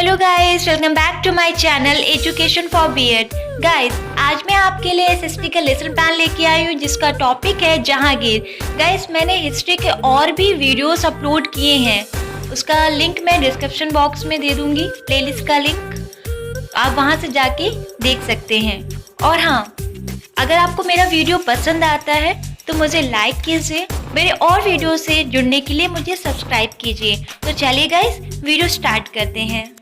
Hello guys, welcome back to my channel education for BEd. Guys, आज मैं आपके लिए एसएसटी का लेसन प्लान लेके आई हूँ जिसका टॉपिक है जहांगीर। गाइस, मैंने हिस्ट्री के और भी वीडियोस अपलोड किए हैं, उसका लिंक मैं डिस्क्रिप्शन बॉक्स में दे दूंगी, प्लेलिस्ट का लिंक आप वहां से जाके देख सकते हैं। और हाँ, अगर आपको मेरा वीडियो पसंद आता है तो मुझे लाइक कीजिए, मेरे और वीडियो से जुड़ने के लिए मुझे सब्सक्राइब कीजिए। तो चलिए गाइस, वीडियो स्टार्ट करते हैं।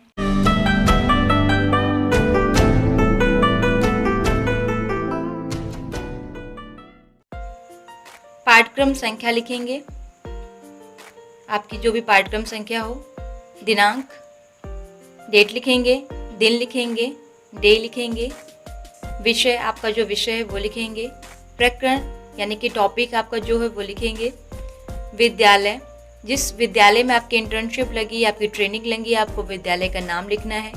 पाठ्यक्रम संख्या लिखेंगे, आपकी जो भी पाठ्यक्रम संख्या हो, दिनांक, डेट लिखेंगे, दिन लिखेंगे, डे लिखेंगे, विषय आपका जो विषय है वो लिखेंगे, प्रकरण यानी कि टॉपिक आपका जो है वो लिखेंगे, विद्यालय, जिस विद्यालय में आपकी इंटर्नशिप लगी, आपकी ट्रेनिंग लगी, आपको विद्यालय का नाम लिखना है,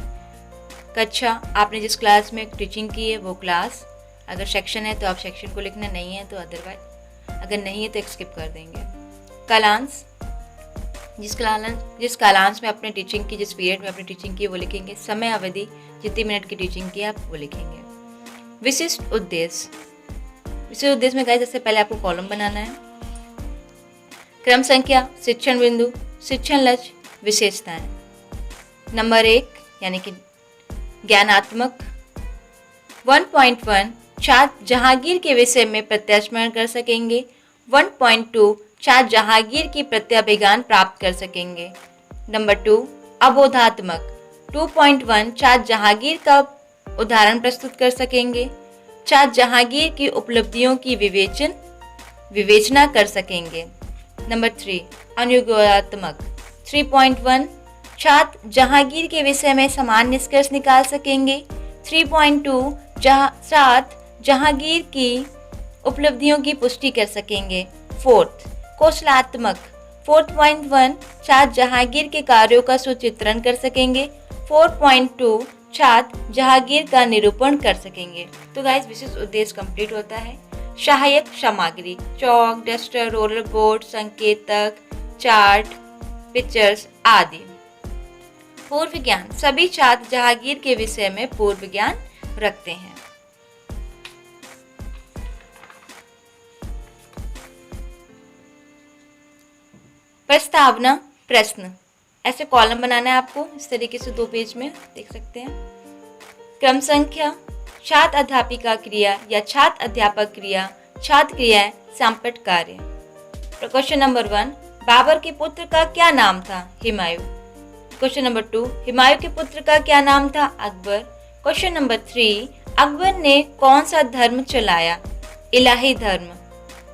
कक्षा, आपने जिस क्लास में टीचिंग की है वो क्लास, अगर सेक्शन है तो आप सेक्शन को लिखना, नहीं है तो अदरवाइज, अगर नहीं है तो स्किप कर देंगे। कालांश, जिस कालांश में आपने टीचिंग की, जिस पीरियड में आपने टीचिंग की वो लिखेंगे, समय अवधि, जितनी मिनट की टीचिंग की आप वो लिखेंगे। विशिष्ट उद्देश्य, विशिष्ट उद्देश्य में गाइस सबसे पहले आपको कॉलम बनाना है। क्रम संख्या, शिक्षण बिंदु, शिक्षण लक्ष्य, विशेषताएं। नंबर 1 यानी कि ज्ञानात्मक। 1.1 छात्र जहांगीर के विषय में प्रत्यास्मरण कर सकेंगे। 1.2 छात्र जहांगीर की प्रत्याभिज्ञान प्राप्त कर सकेंगे। नंबर 2 अबोधात्मक। 2.1 छात्र जहांगीर का उदाहरण प्रस्तुत कर सकेंगे। छात्र जहांगीर की उपलब्धियों की विवेचना कर सकेंगे। नंबर 3 अनुयोगात्मक। 3.1 छात्र जहांगीर के विषय में समान निष्कर्ष निकाल सकेंगे। 3.2 छात्र जहांगीर की उपलब्धियों की पुष्टि कर सकेंगे। 4th कौशलात्मक। 4.1 छात्र जहांगीर के कार्यों का सुचित्रण कर सकेंगे। 4.2 छात्र जहांगीर का निरूपण कर सकेंगे। तो गाइस, विशिष्ट उद्देश्य कंप्लीट होता है। सहायक सामग्री, चौक, डस्टर, रोलर बोर्ड, संकेतक, चार्ट, पिक्चर्स आदि। पूर्व ज्ञान, सभी छात्र जहांगीर के विषय में पूर्व ज्ञान रखते हैं। प्रस्तावना, प्रश्न, ऐसे कॉलम बनाना है आपको इस तरीके से 2 पेज में देख सकते हैं। क्रम संख्या, छात्र अध्यापिका क्रिया या छात्र अध्यापक क्रिया, छात्र क्रियाएं, सांपट कार्य। क्वेश्चन नंबर 1, बाबर के पुत्र का क्या नाम था? हुमायूं। क्वेश्चन नंबर 2, हुमायूं के पुत्र का क्या नाम था? अकबर। क्वेश्चन नंबर 3, अकबर ने कौन सा धर्म चलाया? इलाही धर्म।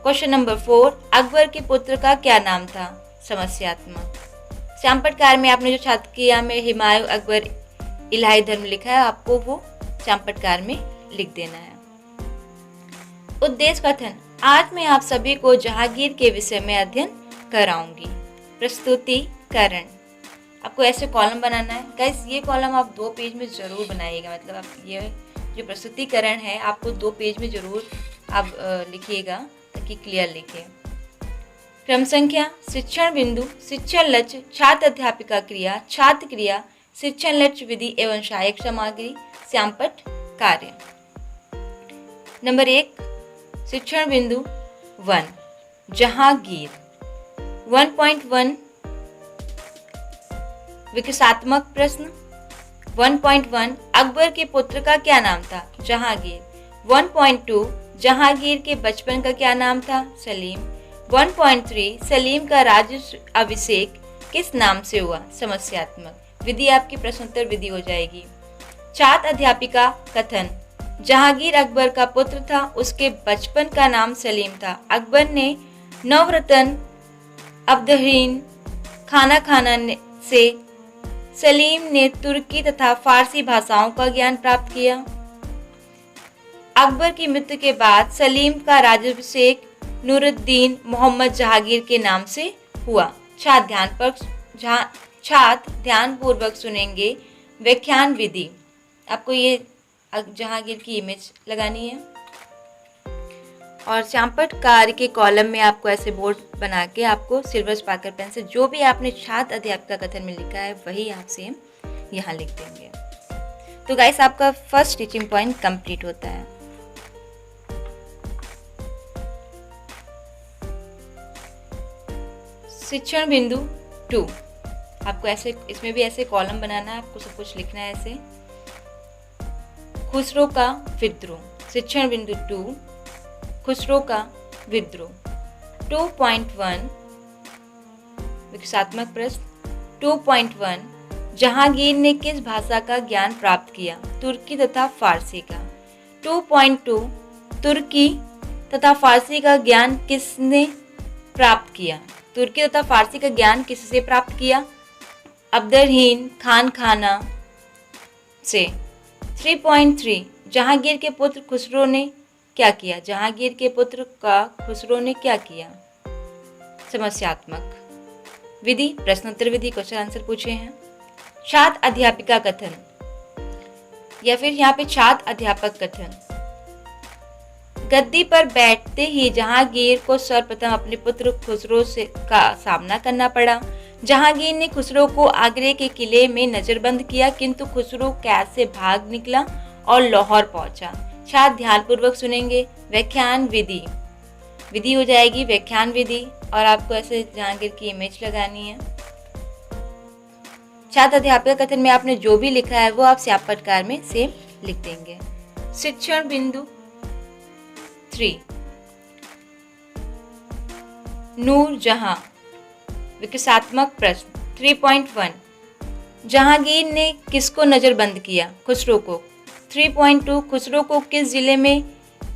क्वेश्चन नंबर 4, अकबर के पुत्र का क्या नाम था? समस्यात्मक। सांपट कार्य में आपने जो छात्र क्रिया में हुमायूं, अकबर, इलाही धर्म लिखा है, आपको वो सांपट कार्य में लिख देना है। उद्देश्य कथन, आज मैं आप सभी को जहांगीर के विषय में अध्ययन कराऊंगी। प्रस्तुतिकरण, आपको ऐसे कॉलम बनाना है। गाइस, ये कॉलम आप 2 पेज में जरूर बनाइएगा, मतलब आप ये जो प्रस्तुतिकरण है आपको 2 पेज में जरूर आप लिखिएगा ताकि क्लियर लिखे। क्रम संख्या, शिक्षण बिंदु, शिक्षण लक्ष्य, छात्र अध्यापिका क्रिया, छात्र क्रिया, शिक्षण लक्ष्य विधि एवं सहायक सामग्री, सांपट कार्य। नंबर 1 शिक्षण बिंदु 1 जहांगीर। 1.1 विकासात्मक प्रश्न। 1.1 अकबर के पुत्र का क्या नाम था? जहांगीर। 1.2 जहांगीर के बचपन का क्या नाम था? सलीम। 1.3 सलीम का राज्य अभिषेक किस नाम से हुआ? समस्यात्मक। विधि आपकी प्रश्नोत्तर विधि हो जाएगी। छात्र अध्यापिका कथन, जहांगीर अकबर का पुत्र था, उसके बचपन का नाम सलीम था। अकबर ने नवरत्न अब्दहीन खाना खाना से सलीम ने तुर्की तथा फारसी भाषाओं का ज्ञान प्राप्त किया। अकबर की मृत्यु के बाद सलीम का राज्याभिषेक नूरुद्दीन मोहम्मद जहांगीर के नाम से हुआ। छात्र ध्यानपूर्वक सुनेंगे। व्याख्यान विधि, आपको ये जहांगीर की इमेज लगानी है और सांपट कार्य के कॉलम में आपको ऐसे बोर्ड बना के आपको सिल्वर स्पार्कर पेन से जो भी आपने छात्र अध्यापिका कथन में लिखा है वही आप सेम यहाँ लिख देंगे। तो गाइस आपका फर्स्ट टीचिंग पॉइंट कंप्लीट होता है। शिक्षण बिंदु 2, आपको ऐसे इसमें भी ऐसे कॉलम बनाना है, आपको सब कुछ लिखना है ऐसे। खुसरो का विद्रोह, शिक्षण बिंदु 2, खुसरो का विद्रोह। 2.1 विकासात्मक प्रश्न। 2.1 जहांगीर ने किस भाषा का ज्ञान प्राप्त किया? तुर्की तथा फारसी का। 2.2 तुर्की तथा फारसी का ज्ञान किसने प्राप्त किया? तुर्की तथा फारसी का ज्ञान किससे प्राप्त किया? अब्दुर्रहीम खान खाना से। 3.3 जहांगीर के पुत्र खुसरो ने क्या किया? जहांगीर के पुत्र का खुसरो ने क्या किया? समस्यात्मक विधि, प्रश्नोत्तर विधि, क्वेश्चन आंसर पूछे हैं। छात्र अध्यापिका कथन या फिर यहाँ पे छात्र अध्यापक कथन। गद्दी पर बैठते ही जहांगीर को सर्वप्रथम अपने पुत्र खुसरो से का सामना करना पड़ा। जहांगीर ने खुसरो को आगरे के किले में नजरबंद किया, किंतु खुसरो कैद से भाग निकला और लाहौर पहुंचा। छात्र ध्यानपूर्वक सुनेंगे। व्याख्यान विधि, विधि हो जाएगी व्याख्यान विधि, और आपको ऐसे जहांगीर की इमेज लगानी है। छात्र अध्यापक कथन में आपने जो भी लिखा है वो आप श्यामपटकार में सेम लिख देंगे। शिक्षण बिंदु 3 नूरजहां, विकासात्मक प्रश्न। 3.1 जहांगीर ने किसको नजरबंद किया? खुसरो को। 3.2 खुसरो को किस जिले में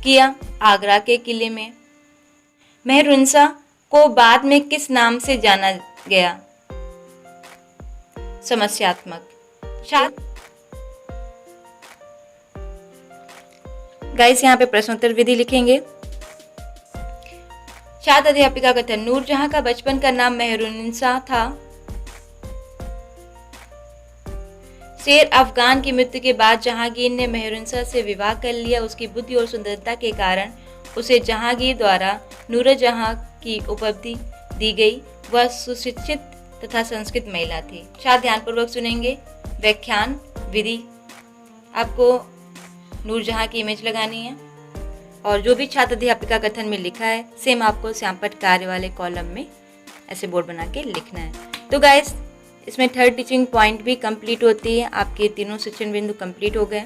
किया? आगरा के किले में। मेहरुनिसा को बाद में किस नाम से जाना गया? समस्यात्मक। गाइस यहाँ पे प्रश्नोत्तर विधि लिखेंगे। छात्र अध्यापिका कथन। नूरजहां का बचपन का नाम मेहरुनिसा था। शेर अफगान की मृत्यु के बाद जहांगीर ने मेहरुनिसा से विवाह कर लिया। उसकी बुद्धि और सुंदरता के कारण उसे जहांगीर द्वारा नूरजहां की उपाधि दी गई। वह सुशिक्षित तथा संस्कृत महिला थी। छात्र ध्यानपूर्वक सुनेंगे। व्याख्यान विधि, आपको नूरजहां की इमेज लगानी है और जो भी छात्र अध्यापिका कथन में लिखा है सेम आपको श्यामपटकार वाले कॉलम में ऐसे बोर्ड बना के लिखना है। तो गाइस इसमें थर्ड टीचिंग पॉइंट भी कंप्लीट होती है। आपके तीनों शिक्षण बिंदु कंप्लीट हो गए।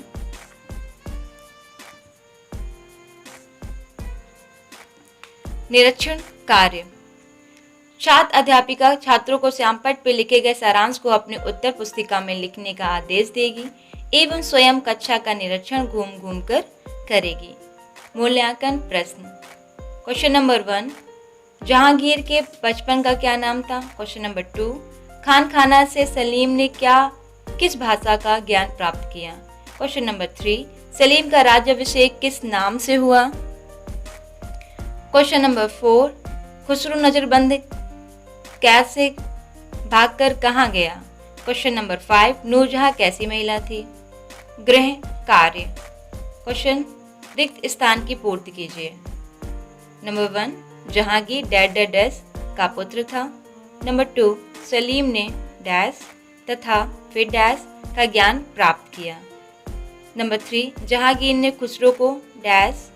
निरीक्षण कार्य। छात्र अध्यापिका छात्रों को श्यामपट पर लिखे गए सारांश को अपने उत्तर पुस्तिका में लिखने का आदेश देगी एवं स्वयं कक्षा का निरीक्षण घूम घूम कर करेगी। मूल्यांकन प्रश्न। क्वेश्चन नंबर 1 जहांगीर के बचपन का क्या नाम था? क्वेश्चन नंबर 2 खान खाना से सलीम ने किस भाषा का ज्ञान प्राप्त किया? क्वेश्चन नंबर 3 सलीम का राज्याभिषेक किस नाम से हुआ? क्वेश्चन नंबर 4 खुसरो नजरबंद कैसे भागकर कहाँ गया? क्वेश्चन नंबर 5 नूरजहां कैसी महिला थी? गृह कार्य। क्वेश्चन रिक्त स्थान की पूर्ति कीजिए। नंबर 1 जहांगीर डैश का पुत्र था। नंबर 2 सलीम ने डैश तथा फिर डैश का ज्ञान प्राप्त किया। नंबर 3 जहांगीर ने खुसरो को डैश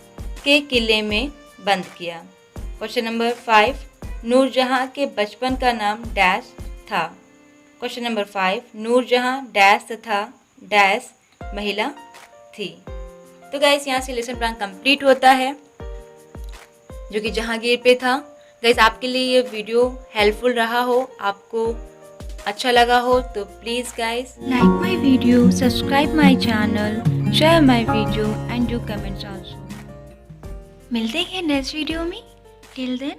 के किले में बंद किया। क्वेश्चन नंबर 5 नूरजहां के बचपन का नाम डैश था। क्वेश्चन नंबर 5 नूरजहां डैश तथा डैश महिला थी। तो गाइस यहाँ से लेसन प्लान कंप्लीट होता है जो कि जहांगीर पे था। गाइस आपके लिए ये वीडियो हेल्पफुल रहा हो, आपको अच्छा लगा हो तो please guys like my video, subscribe my channel, share my video and do comments also. मिलते हैं नेक्स्ट वीडियो में। Till then